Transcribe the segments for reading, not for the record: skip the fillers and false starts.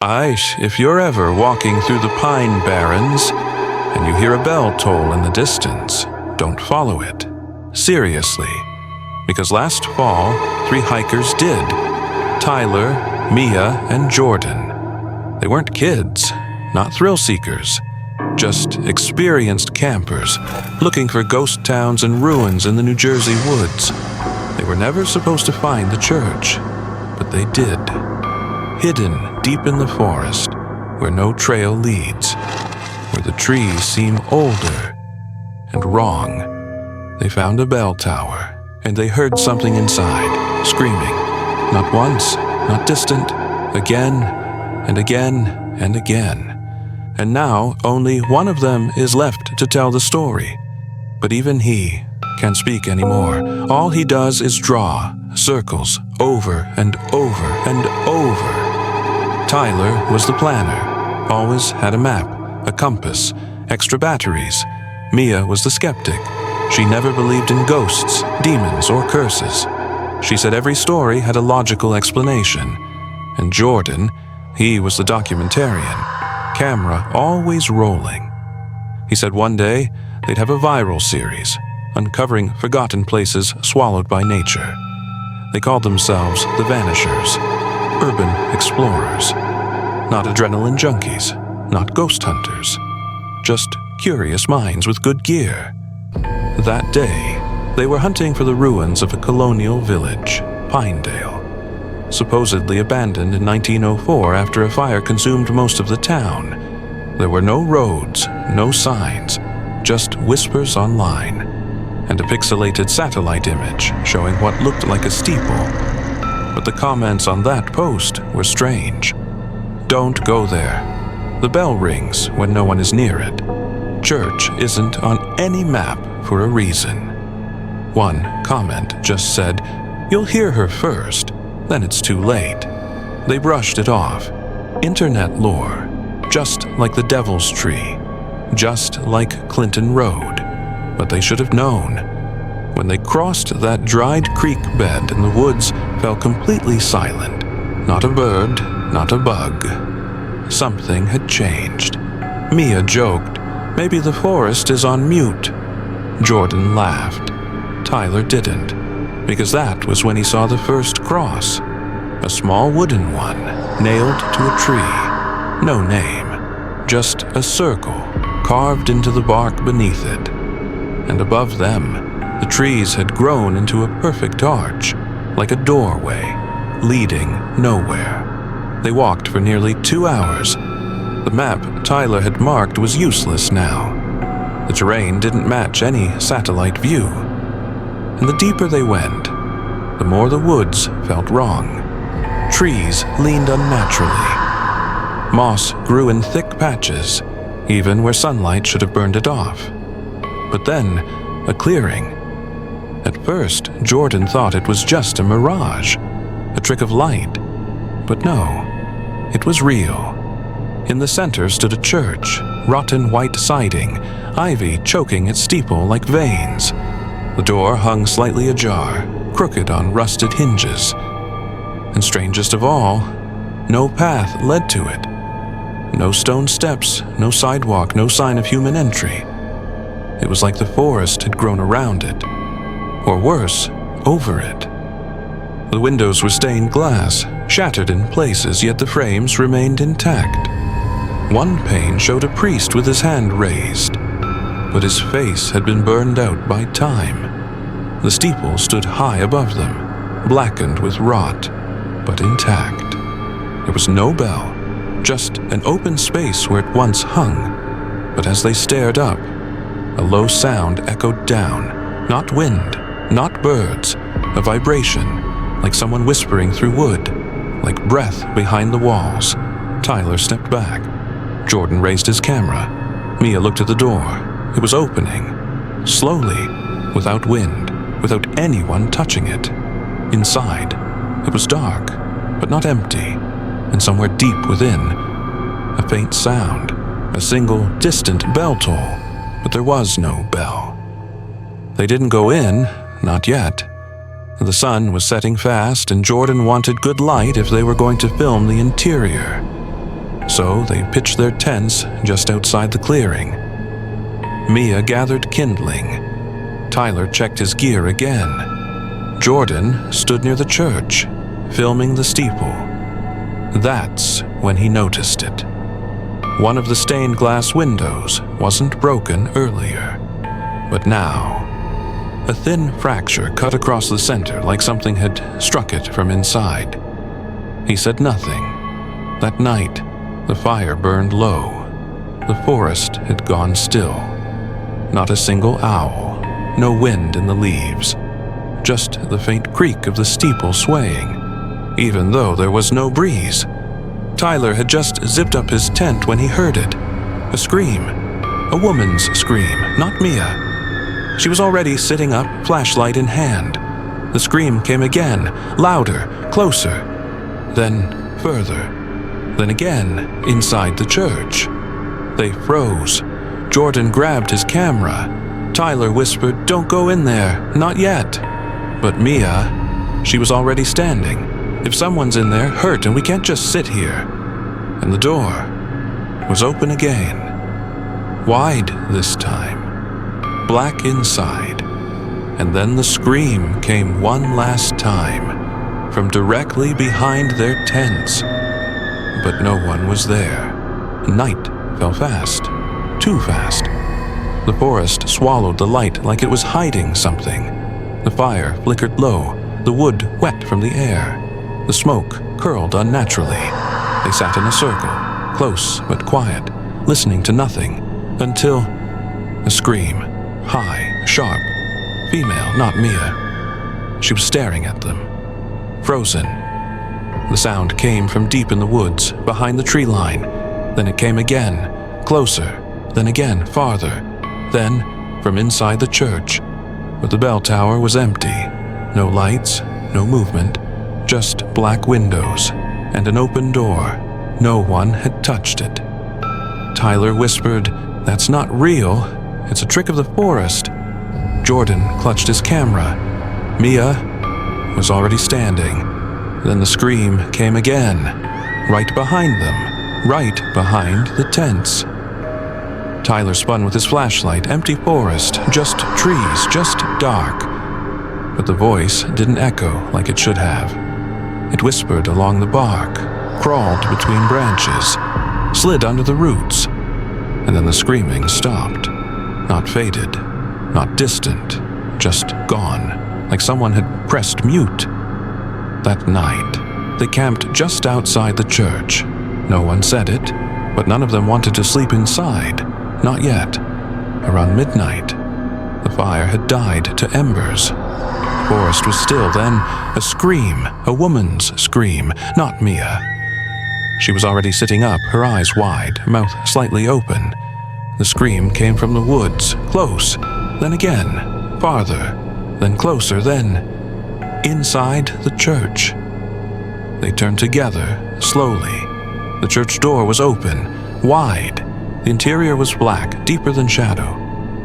If you're ever walking through the Pine Barrens and you hear a bell toll in the distance, don't follow it. Seriously. Because last fall, 3 hikers did. Tyler, Mia, and Jordan. They weren't kids, not thrill seekers, just experienced campers looking for ghost towns and ruins in the New Jersey woods. They were never supposed to find the church, but they did. Hidden deep in the forest, where no trail leads, where the trees seem older and wrong. They found a bell tower, and they heard something inside, screaming. Not once, not distant, again and again and again. And now only one of them is left to tell the story. But even he can't speak anymore. All he does is draw circles over and over and over. Tyler was the planner, always had a map, a compass, extra batteries. Mia was the skeptic. She never believed in ghosts, demons, or curses. She said every story had a logical explanation. And Jordan, he was the documentarian. Camera always rolling. He said one day they'd have a viral series, uncovering forgotten places swallowed by nature. They called themselves the Vanishers, urban explorers. Not adrenaline junkies, not ghost hunters, just curious minds with good gear. That day, they were hunting for the ruins of a colonial village, Pinedale, supposedly abandoned in 1904 after a fire consumed most of the town. There were no roads, no signs, just whispers online, and a pixelated satellite image showing what looked like a steeple. But the comments on that post were strange. Don't go there. The bell rings when no one is near it. Church isn't on any map for a reason. One comment just said, "You'll hear her first, then it's too late." They brushed it off. Internet lore, just like the Devil's Tree, just like Clinton Road. But they should have known. When they crossed that dried creek bed and the woods fell completely silent, not a bird, not a bug. Something had changed. Mia joked, "Maybe the forest is on mute." Jordan laughed. Tyler didn't, because that was when he saw the first cross. A small wooden one, nailed to a tree. No name, just a circle carved into the bark beneath it. And above them, the trees had grown into a perfect arch, like a doorway, leading nowhere. They walked for nearly 2 hours. The map Tyler had marked was useless now. The terrain didn't match any satellite view. And the deeper they went, the more the woods felt wrong. Trees leaned unnaturally. Moss grew in thick patches, even where sunlight should have burned it off. But then, a clearing. At first, Jordan thought it was just a mirage, a trick of light. But no, it was real. In the center stood a church, rotten white siding, ivy choking its steeple like veins. The door hung slightly ajar, crooked on rusted hinges. And strangest of all, no path led to it. No stone steps, no sidewalk, no sign of human entry. It was like the forest had grown around it, or worse, over it. The windows were stained glass, shattered in places, yet the frames remained intact. One pane showed a priest with his hand raised, but his face had been burned out by time. The steeple stood high above them, blackened with rot, but intact. There was no bell, just an open space where it once hung. But as they stared up, a low sound echoed down, not wind, not birds, a vibration, like someone whispering through wood, like breath behind the walls. Tyler stepped back. Jordan raised his camera. Mia looked at the door. It was opening, slowly, without wind, without anyone touching it. Inside, it was dark, but not empty, and somewhere deep within, a faint sound, a single distant bell toll, but there was no bell. They didn't go in, not yet. The sun was setting fast, and Jordan wanted good light if they were going to film the interior. so they pitched their tents just outside the clearing. Mia gathered kindling. Tyler checked his gear again. Jordan stood near the church, filming the steeple. That's when he noticed it. One of the stained glass windows wasn't broken earlier, but now a thin fracture cut across the center like something had struck it from inside. He said nothing. That night, the fire burned low. The forest had gone still. Not a single owl, no wind in the leaves, just the faint creak of the steeple swaying, even though there was no breeze. Tyler had just zipped up his tent when he heard it. A scream. A woman's scream, not Mia. She was already sitting up, flashlight in hand. The scream came again, louder, closer, then further. Then again, inside the church. They froze. Jordan grabbed his camera. Tyler whispered, "Don't go in there, not yet." But Mia, she was already standing. If someone's in there, hurt, and we can't just sit here. And the door was open again. Wide this time. Black inside. And then the scream came one last time, from directly behind their tents. But no one was there. Night fell fast. Too fast. The forest swallowed the light like it was hiding something. The fire flickered low, the wood wet from the air. The smoke curled unnaturally. They sat in a circle, close but quiet, listening to nothing, until a scream, high, sharp, female, not Mia. She was staring at them, frozen. The sound came from deep in the woods, behind the tree line. Then it came again, closer, then again, farther. Then, from inside the church. But the bell tower was empty. No lights, no movement, just black windows and an open door. No one had touched it. Tyler whispered, "That's not real. It's a trick of the forest." Jordan clutched his camera. Mia was already standing. Then the scream came again, right behind them, right behind the tents. Tyler spun with his flashlight. Empty forest, just trees, just dark. But the voice didn't echo like it should have. It whispered along the bark, crawled between branches, slid under the roots, and then the screaming stopped. Not faded, not distant, just gone, like someone had pressed mute. That night, they camped just outside the church. No one said it, but none of them wanted to sleep inside. Not yet. Around midnight, the fire had died to embers. The forest was still. Then a scream, a woman's scream, not Mia. She was already sitting up, her eyes wide, mouth slightly open. The scream came from the woods, close, then again, farther, then closer, then inside the church. They turned together, slowly. The church door was open, wide. The interior was black, deeper than shadow.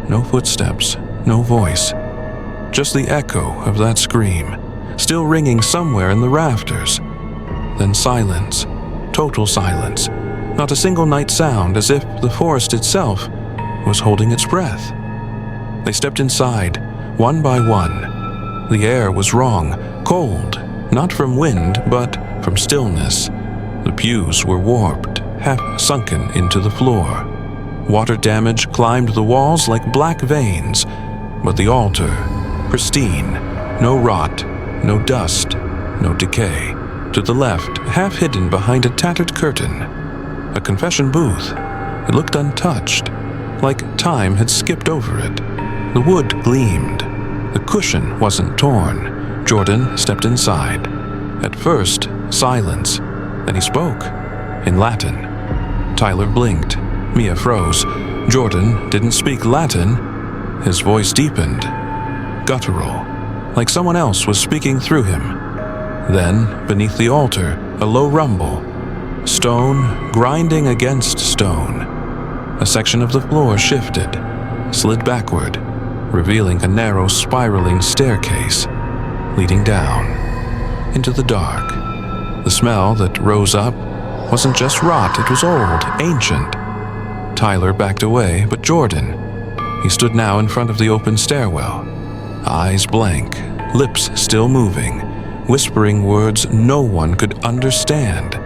No footsteps, no voice. Just the echo of that scream, still ringing somewhere in the rafters. Then silence, total silence. Not a single night sound, as if the forest itself was holding its breath. They stepped inside, one by one. The air was wrong, cold, not from wind, but from stillness. The pews were warped, half sunken into the floor. Water damage climbed the walls like black veins, but the altar, pristine, no rot, no dust, no decay. To the left, half hidden behind a tattered curtain, a confession booth. It looked untouched, like time had skipped over it. The wood gleamed. The cushion wasn't torn. Jordan stepped inside. At first, silence. Then he spoke, in Latin. Tyler blinked. Mia froze. Jordan didn't speak Latin. His voice deepened, guttural, like someone else was speaking through him. Then, beneath the altar, a low rumble. Stone grinding against stone. A section of the floor shifted, slid backward, revealing a narrow spiraling staircase leading down into the dark. The smell that rose up wasn't just rot, it was old, ancient. Tyler backed away, but Jordan, he stood now in front of the open stairwell, eyes blank, lips still moving, whispering words no one could understand.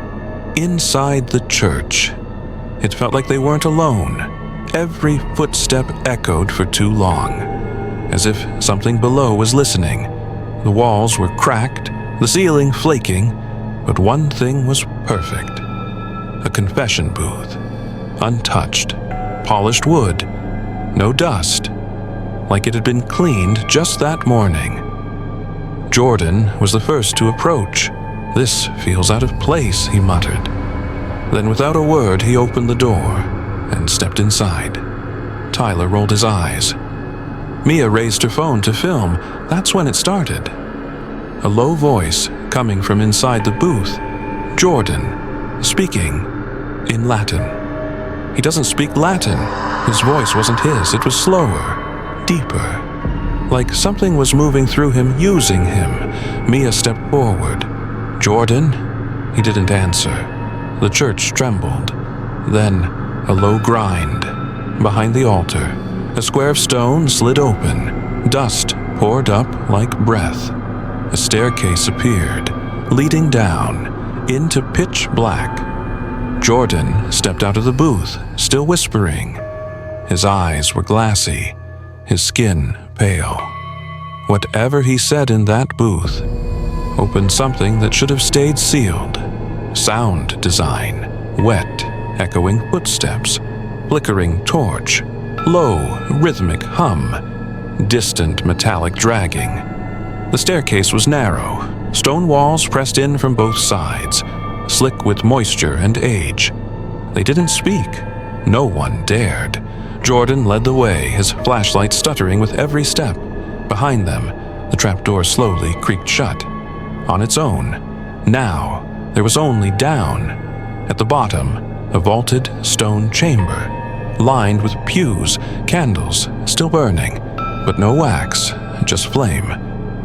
Inside the church, it felt like they weren't alone. Every footstep echoed for too long, as if something below was listening. The walls were cracked, the ceiling flaking, but one thing was perfect. A confession booth, untouched, polished wood, no dust, like it had been cleaned just that morning. Jordan was the first to approach. "This feels out of place," he muttered. Then without a word, he opened the door and stepped inside. Tyler rolled his eyes. Mia raised her phone to film. That's when it started. A low voice coming from inside the booth. Jordan, speaking in Latin. He doesn't speak Latin. His voice wasn't his. It was slower, deeper, like something was moving through him, using him. Mia stepped forward. "Jordan?" He didn't answer. The church trembled. Then a low grind. Behind the altar, a square of stone slid open. Dust poured up like breath. A staircase appeared, leading down into pitch black. Jordan stepped out of the booth, still whispering. His eyes were glassy, his skin pale. Whatever he said in that booth opened something that should have stayed sealed. Sound design, wet, echoing footsteps, flickering torch, low, rhythmic hum, distant metallic dragging. The staircase was narrow, stone walls pressed in from both sides, slick with moisture and age. They didn't speak. No one dared. Jordan led the way, his flashlight stuttering with every step. Behind them, the trapdoor slowly creaked shut. On its own. Now, there was only down. At the bottom, a vaulted stone chamber, lined with pews, candles still burning, but no wax, just flame,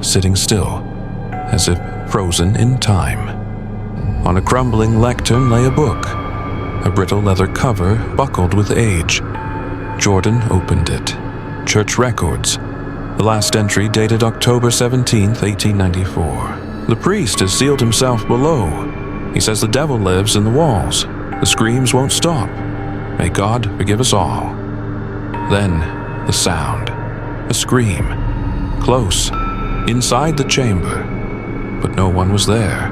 sitting still, as if frozen in time. On a crumbling lectern lay a book, a brittle leather cover buckled with age. Jordan opened it. Church records. The last entry dated October 17th, 1894. The priest has sealed himself below. He says the devil lives in the walls. The screams won't stop. May God forgive us all. Then, the sound. A scream. Close. Inside the chamber. But no one was there.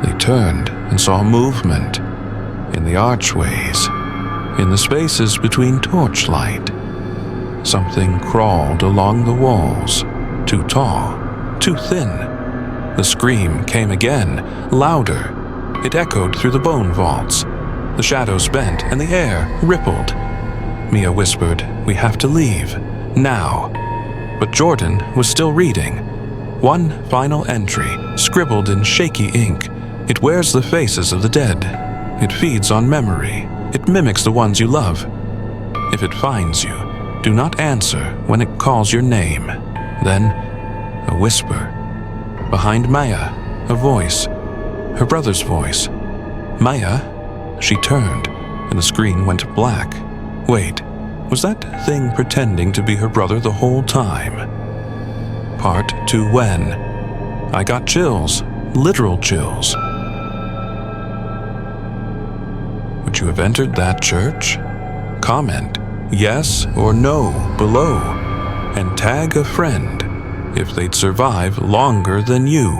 They turned and saw movement. In the archways. In the spaces between torchlight. Something crawled along the walls. Too tall. Too thin. The scream came again, louder. It echoed through the bone vaults. The shadows bent and the air rippled. Mia whispered, "We have to leave. Now." But Jordan was still reading. One final entry, scribbled in shaky ink. It wears the faces of the dead. It feeds on memory. It mimics the ones you love. If it finds you, do not answer when it calls your name. Then, a whisper. Behind Maya, a voice. Her brother's voice. "Maya?" She turned, and the screen went black. Wait, was that thing pretending to be her brother the whole time? Part 2 when? I got chills, literal chills. Would you have entered that church? Comment yes or no below, and tag a friend if they'd survive longer than you.